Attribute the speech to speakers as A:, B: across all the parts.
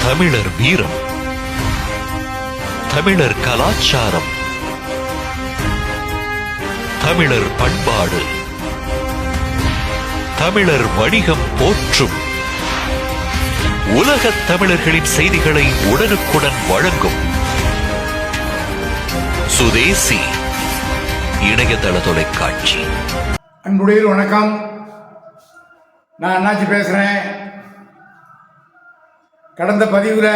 A: தமிழர் வீரம், தமிழர் கலாச்சாரம், தமிழர் பண்பாடு, தமிழர் வணிகம் போற்றும் உலகத் தமிழர்களின் செய்திகளை உடனுக்குடன் வழங்கும் சுதேசி இணையதள தொலைக்காட்சி.
B: அன்புடைய வணக்கம். நான் அண்ணாச்சி பேசுகிறேன். கடந்த பதிவில்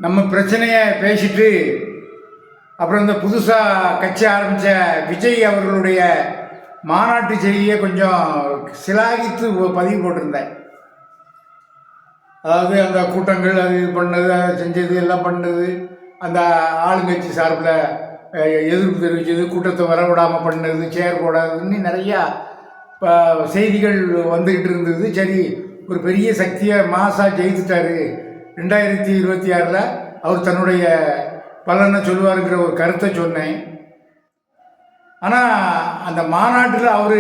B: நம்ம பிரச்சனையை பேசிட்டு அப்புறம் இந்த புதுசாக கட்சி ஆரம்பித்த விஜய் அவர்களுடைய மாநாட்டு செய்தியை கொஞ்சம் சிலாகித்து பதிவு போட்டிருந்தேன். அதாவது அந்த கூட்டங்கள் அது பண்ணது, அதை செஞ்சது, எல்லாம் பண்ணது, அந்த ஆளுங்கட்சி சார்பில் எதிர்ப்பு தெரிவித்தது, கூட்டத்தை வரவிடாமல் பண்ணது, சேர் போடாதுன்னு நிறையா செய்திகள் வந்துக்கிட்டு இருந்தது. சரி, ஒரு பெரிய சக்தியை மாசாக ஜெயித்துட்டார், 2026 அவர் தன்னுடைய பலனை சொல்லுவாருங்கிற ஒரு கருத்தை சொன்னேன். ஆனால் அந்த மாநாட்டில் அவர்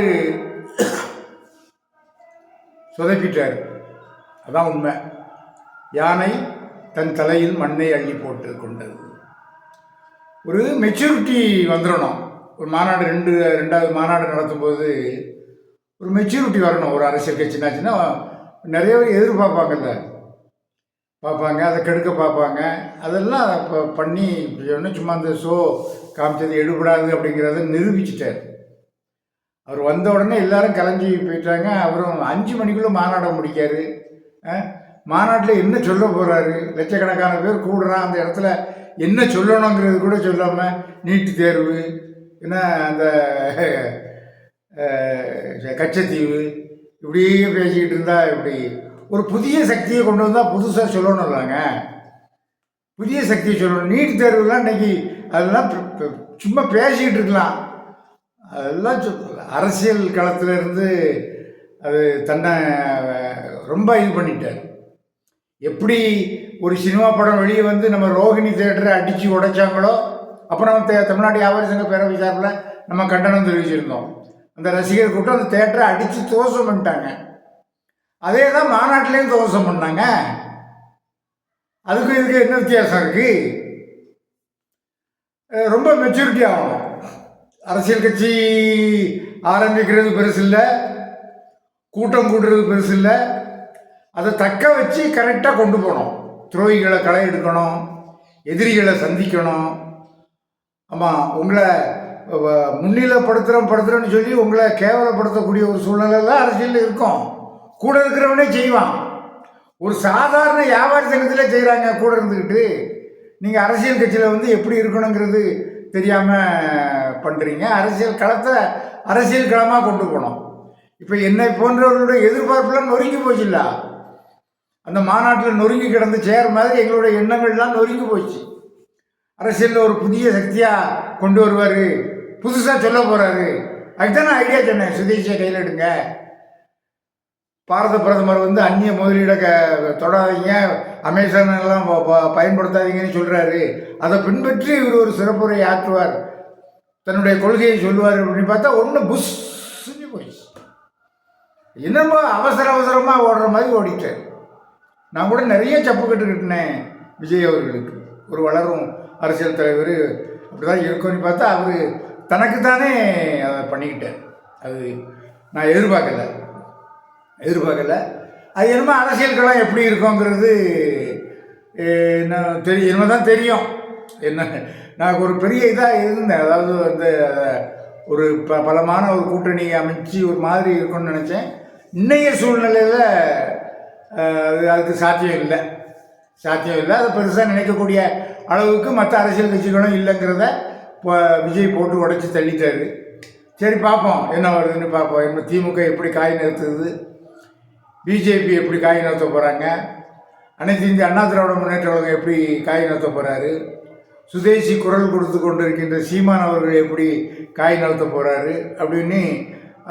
B: சொதப்பிட்டார். அதான் உண்மை. யானை தன் தலையில் மண்ணை அள்ளி போட்டு கொண்டது. ஒரு மெச்சூரிட்டி வந்துடணும். ஒரு மாநாடு ரெண்டாவது மாநாடு நடத்தும்போது ஒரு மெச்சூரிட்டி வரணும். ஒரு அரசியல் கட்சினாச்சுன்னா நிறைய பேர் எதிர்பார்ப்பாங்கல்ல, பார்ப்பாங்க, அதை கெடுக்க பார்ப்பாங்க. அதெல்லாம் இப்போ பண்ணி ஒன்று சும்மா அந்த ஷோ காமிச்சது எடுபடாது அப்படிங்கிறத நிரூபிச்சிட்டார். அவர் வந்த உடனே எல்லாரும் கிளம்பி போயிட்டாங்க. அவரும் 5 மணிக்குள்ளே மாநாடை முடிக்காரு. மாநாட்டில் என்ன சொல்ல போகிறாரு? லட்சக்கணக்கான பேர் கூடுறான். அந்த இடத்துல என்ன சொல்லணுங்கிறது கூட சொல்லாமல் நீட்டு தேர்வு, ஏன்னா அந்த கச்சத்தீவு, இப்படியே பேசிக்கிட்டு இருந்தால் இப்படி ஒரு புதிய சக்தியை கொண்டு வந்தால் புதுசாக சொல்லணும்லாங்க. புதிய சக்தியை சொல்லணும். நீட் தேர்வுலாம் இன்னைக்கு அதெல்லாம் சும்மா பேசிக்கிட்டு இருக்கலாம். அதெல்லாம் அரசியல் களத்தில் இருந்து அது தன்னை ரொம்ப இது பண்ணிட்டார். எப்படி ஒரு சினிமா படம் வெளியே வந்து நம்ம ரோஹிணி தேட்டரை அடித்து உடைச்சாங்களோ, அப்புறம் நம்ம தமிழ்நாடு வியாபாரி சங்க பேரவை சார்பில் நம்ம கண்டனம் தெரிவிச்சிருந்தோம். அந்த ரசிகர் கூட்டம் அந்த தேட்டரை அடித்து துவசம் பண்ணிட்டாங்க. அதே தான் மாநாட்டிலையும் துவசம் பண்ணாங்க. அதுக்கும் இதுக்கு என்ன வித்தியாசம் இருக்குது? ரொம்ப மெச்சூரிட்டி ஆகணும். அரசியல் கட்சி ஆரம்பிக்கிறது பெருசு இல்லை, கூட்டம் கூட்டுறது பெருசு இல்லை, அதை தக்க வச்சு கரெக்டாக கொண்டு போகணும். துரோகிகளை களை எடுக்கணும், எதிரிகளை சந்திக்கணும். ஆமாம், உங்களை முன்னிலைப்படுத்துகிறோன்னு சொல்லி உங்களை கேவலப்படுத்தக்கூடிய ஒரு சூழ்நிலைலாம் அரசியலில் இருக்கும். கூட இருக்கிறவனே செய்வான். ஒரு சாதாரண வியாபாரி சங்கத்தில் செய்கிறாங்க கூட இருந்துக்கிட்டு. நீங்கள் அரசியல் கட்சியில் வந்து எப்படி இருக்கணுங்கிறது தெரியாமல் பண்ணுறீங்க. அரசியல் களத்தை அரசியல் களமாக கொண்டு போகணும். இப்போ என்னை போன்றவர்களுடைய எதிர்பார்ப்புலாம் நொறுங்கி போச்சுல்ல. அந்த மாநாட்டில் நொறுங்கி கிடந்து சேர் மாதிரி எங்களுடைய எண்ணங்கள்லாம் நொறுங்கி போச்சு. அரசியலில் ஒரு புதிய சக்தியாக கொண்டு வருவார், புதுசாக சொல்ல போகிறாரு. அதுதான் நான் ஐடியா சொன்னேன். சுதேசியை கையில் எடுங்க, பாரத பிரதமர் வந்து அந்நிய முதலீடை தொடாதீங்க, அமேசான் எல்லாம் பயன்படுத்தாதீங்கன்னு சொல்கிறாரு. அதை பின்பற்றி இவர் ஒரு சிறப்புரை ஆற்றுவார், தன்னுடைய கொள்கையை சொல்லுவார் அப்படின்னு பார்த்தா ஒன்று புஷ் போயிடுச்சு. என்னமோ அவசரமாக ஓடுற மாதிரி ஓடிட்டார். நான் கூட நிறைய சப்பு கட்டுக்கிட்டேன் விஜய் அவர்களுக்கு. ஒரு வளரும் அரசியல் தலைவர் அப்படி தான் இருக்கும்னு பார்த்தா அவர் தனக்குத்தானே அதை பண்ணிக்கிட்டார். அது நான் எதிர்பார்க்கலை. அது என்னமோ அரசியல்கெல்லாம் எப்படி இருக்குங்கிறது என்னமோ தான் தெரியும். என்ன, நான் ஒரு பெரிய இதாக இருந்தேன். அதாவது வந்து ஒரு பலமான ஒரு கூட்டணி அமைச்சு ஒரு மாதிரி இருக்கும்னு நினச்சேன். இன்றைய சூழ்நிலையில் அதுக்கு சாத்தியம் இல்லை. அதை பெருசாக நினைக்கக்கூடிய அளவுக்கு மற்ற அரசியல் கட்சிகளும் இல்லைங்கிறத இப்போ விஜய் போட்டு உடைச்சி தள்ளிட்டார். சரி, பார்ப்போம் என்ன வருதுன்னு பார்ப்போம். என்ன திமுக எப்படி காய் நிறுத்துது, பிஜேபி எப்படி காய் நிறுத்த போகிறாங்க, அனைத்து இந்திய அண்ணா திராவிட முன்னேற்ற கழகம் எப்படி காய் நிறுத்த போகிறாரு, சுதேசி குரல் கொடுத்து கொண்டு இருக்கின்ற சீமான் அவர்கள் எப்படி காய் நிறுத்த போகிறாரு அப்படின்னு.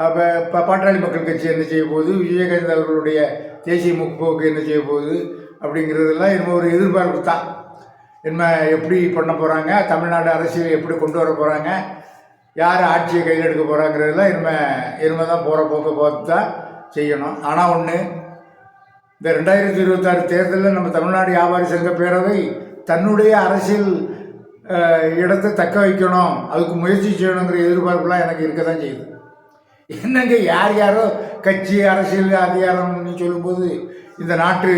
B: அப்போ பாட்டாளி மக்கள் கட்சி என்ன செய்ய போகுது, விஜயகாந்த் அவர்களுடைய தேசிய முற்போக்கு என்ன செய்ய போகுது அப்படிங்கிறதெல்லாம் என்ன ஒரு எதிர்பார்ப்பு தான். என்ன எப்படி பண்ண போகிறாங்க, தமிழ்நாடு அரசியல் எப்படி கொண்டு வர போகிறாங்க, யார் ஆட்சியை கையில் எடுக்க போகிறாங்கிறதெல்லாம் இனிமே தான் போகிற போக்க பார்த்து தான் செய்யணும். ஆனால் ஒன்று, இந்த 2026 தேர்தலில் நம்ம தமிழ்நாடு வியாபாரி சங்க பேரவை தன்னுடைய அரசியல் இடத்தை தக்க வைக்கணும், அதுக்கு முயற்சி செய்யணுங்கிற எதிர்பார்ப்புலாம் எனக்கு இருக்க தான் செய்யுது. என்னங்க யார் யாரோ கட்சி அரசியல் அதிகாரம்னு சொல்லும்போது இந்த நாட்டு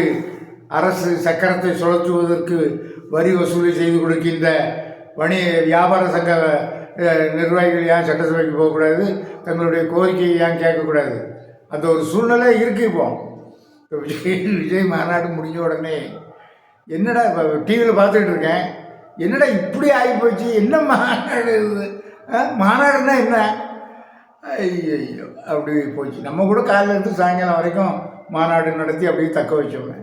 B: அரசு சக்கரத்தை சுழற்றுவதற்கு வரி வசூலை செய்து கொடுக்கின்ற வியாபார சங்க நிர்வாகிகள் ஏன் சட்டசபைக்கு போகக்கூடாது, தங்களுடைய கோரிக்கையை ஏன் கேட்கக்கூடாது? அந்த ஒரு சூழ்நிலை இருக்குது. இப்போ விஜய் மாநாடு முடிஞ்ச உடனே என்னடா இப்போ டிவியில் பார்த்துக்கிட்டு இருக்கேன், என்னடா இப்படி ஆகிப்போச்சு, என்ன மாநாடு இது, மாநாடுன்னா என்ன, ஐயோ அப்படி போச்சு. நம்ம கூட காலையில் இருந்து சாயங்காலம் வரைக்கும் மாநாடு நடத்தி அப்படியே தக்க வச்சோமே,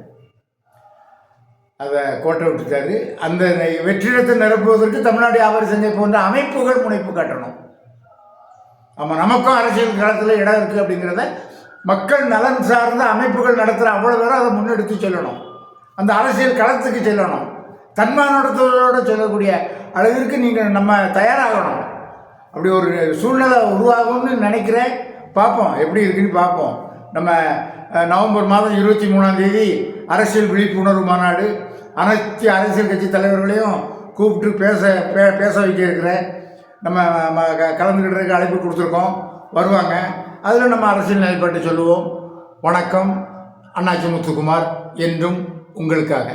B: அதை கோட்டை விட்டுட்டாரு. அந்த வெற்றிடத்தை நிரப்புவதற்கு தமிழ்நாடு வியாபாரி சங்கம் போன்ற அமைப்புகள் முனைப்பு காட்டணும். ஆமாம், நமக்கும் அரசியல் களத்தில் இடம் இருக்குது அப்படிங்கிறத மக்கள் நலன் சார்ந்த அமைப்புகள் நடத்துகிற அவ்வளோ பேரும் அதை முன்னெடுத்து சொல்லணும். அந்த அரசியல் களத்துக்கு செல்லணும். தன்மானத்தோடு சொல்லக்கூடிய அளவிற்கு நீங்கள் நம்ம தயாராகணும். அப்படி ஒரு சூழ்நிலை உருவாகும்னு நினைக்கிறேன். பார்ப்போம் எப்படி இருக்குன்னு பார்ப்போம். நம்ம நவம்பர் மாதம் 23ஆம் தேதி அரசியல் விழிப்புணர்வு மாநாடு, அனைத்து அரசியல் கட்சி தலைவர்களையும் கூப்பிட்டு பேச வைக்க இருக்கிறேன். நம்ம கலந்துக்கிட்டதுக்கு அழைப்பு கொடுத்துருக்கோம், வருவாங்க. அதில் நம்ம அரசியல் நிலைப்பாட்டை சொல்லுவோம். வணக்கம். அண்ணாச்சி முத்துக்குமார், என்றும் உங்களுக்காக.